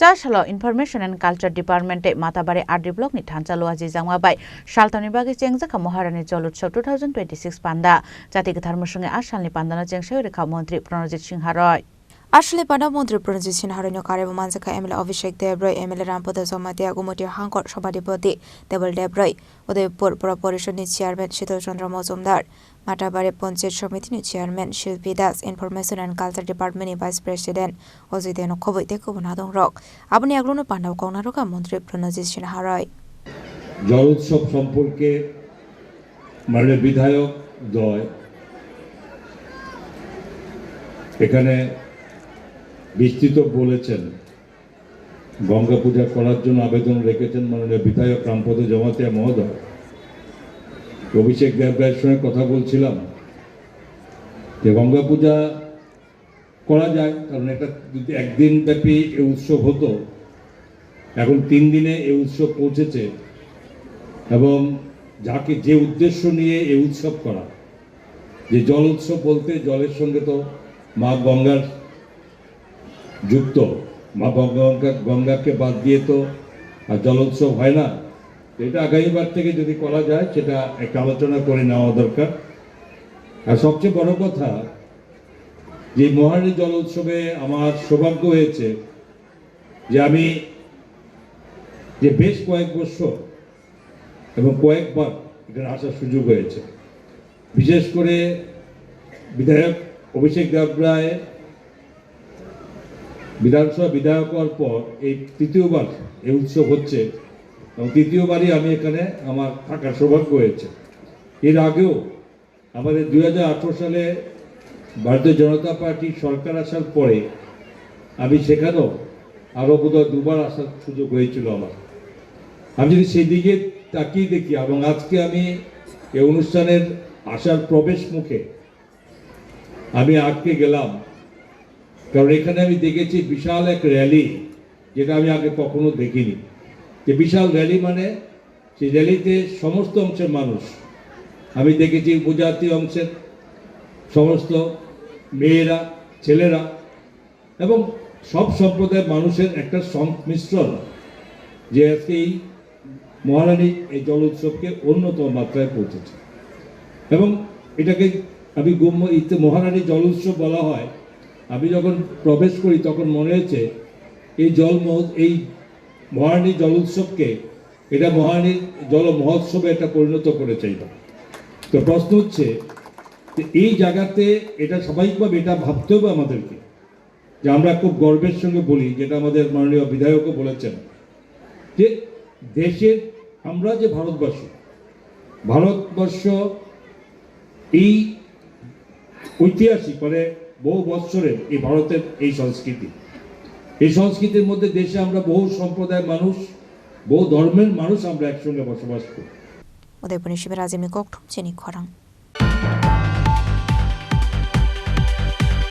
চাশালো information and culture ডিপার্টমেন্টে Matabari RD block ni thanchalo aji jangmabai saltani bagi chengjaka Maharani Jol Utsav 2026 panda jati dharmosonge asalni pandana chengsai rekha mantri Pranajit Sinha Roy আসলে প্রধানমন্ত্রী প্রণজিৎ সিনহা রয় কারেব মানজাকা MLA Abhishek Debroy MLA Rampada Jamatia Gumti হাঙ্কর সভাধিপতি দেবল দেবরয় উদয়পুর পুর পরিষদনি chairman Shital Chandra Majumdar Matabari panchayat সমিতিনি chairman Shilpi Das information and culture ডিপার্টমেন্টনি ভাইস প্রেসিডেন্ট অজিতেন খবৈতে কবনাদং রক আপনি আগ্রহ পান্ডাও কংনারকা মন্ত্রী প্রণজিৎ সিনহা রয় জল উৎসব সম্পর্কে মাননীয় বিধায়ক দয় এখানে বিস্তৃত বলেছেন গঙ্গা পূজা করার জন্য আবেদন রেখেছেন মাননীয় বিধায়ক রামপদ জমাতিয়া মহোদয় অভিষেক দেবরায়ের সঙ্গে কথা বলছিলাম যে গঙ্গা পূজা করা যায়, কারণ এটা যদি একদিন ব্যাপী এই উৎসব হতো, এখন 3 দিনে এই উৎসব পৌঁছেছে এবং যাকে যে উদ্দেশ্য নিয়ে এই উৎসব করা, যে জল উৎসব বলতে জলের সঙ্গে তো মা গঙ্গার যুক্ত, মা গঙ্গাকে বাদ দিয়ে তো আর জল উৎসব হয় না। এটা আগামীবার থেকে যদি করা যায় সেটা একটা আলোচনা করে নেওয়া দরকার। আর সবচেয়ে বড় কথা যে মহারানী জল উৎসবে আমার সৌভাগ্য হয়েছে যে আমি যে বেশ কয়েক বছর এবং কয়েকবার এখানে আসার সুযোগ হয়েছে। বিশেষ করে বিধায়ক অভিষেক দেবরায় বিধানসভা বিধায়ক হওয়ার পর এই তৃতীয়বার এই উৎসব হচ্ছে এবং তৃতীয়বারই আমি এখানে আমার থাকার সৌভাগ্য হয়েছে। এর আগেও আমাদের 2018 সালে ভারতীয় জনতা পার্টি সরকার আসার পরে আমি সেখানেও আরও বোধহয় 2বার আসার সুযোগ হয়েছিল আমার। আমি যদি সেদিকে তাকিয়ে দেখি এবং আজকে আমি এই অনুষ্ঠানের আসার প্রবেশ মুখে আমি আটকে গেলাম, কারণ এখানে আমি দেখেছি বিশাল এক র্যালি, যেটা আমি আগে কখনো দেখিনি। যে বিশাল র্যালি মানে সেই র্যালিতে সমস্ত অংশের মানুষ আমি দেখেছি, উপজাতি অংশের সমস্ত মেয়েরা, ছেলেরা এবং সব সম্প্রদায়ের মানুষের একটা সংমিশ্রণ, যে আজকে এই মহারানী এই জল উৎসবকে অন্যতম মাত্রায় পৌঁছেছে। এবং এটাকে আমি মহারানী জল উৎসব বলা হয়। আমি যখন প্রবেশ করি তখন মনে হয়েছে এই মহারানী জল উৎসবকে এটা মহারানীর জল মহোৎসবে এটা পরিণত করে চাইব। তো প্রশ্ন হচ্ছে যে এই জায়গাতে এটা স্বাভাবিকভাবে এটা ভাবতে হবে আমাদেরকে, যে আমরা খুব গর্বের সঙ্গে বলি, যেটা আমাদের মাননীয় বিধায়কও বলেছেন, যে দেশের আমরা যে ভারতবর্ষ এই ঐতিহাসিক মানে বহু বৎসরের এই ভারতের এই সংস্কৃতির মধ্যে দেশে আমরা বহু সম্প্রদায়ের মানুষ, বহু ধর্মের মানুষ আমরা একসঙ্গে বসবাস করি। উদয়পুর শিবের আজিমি ককঠুম চেনি খরাং।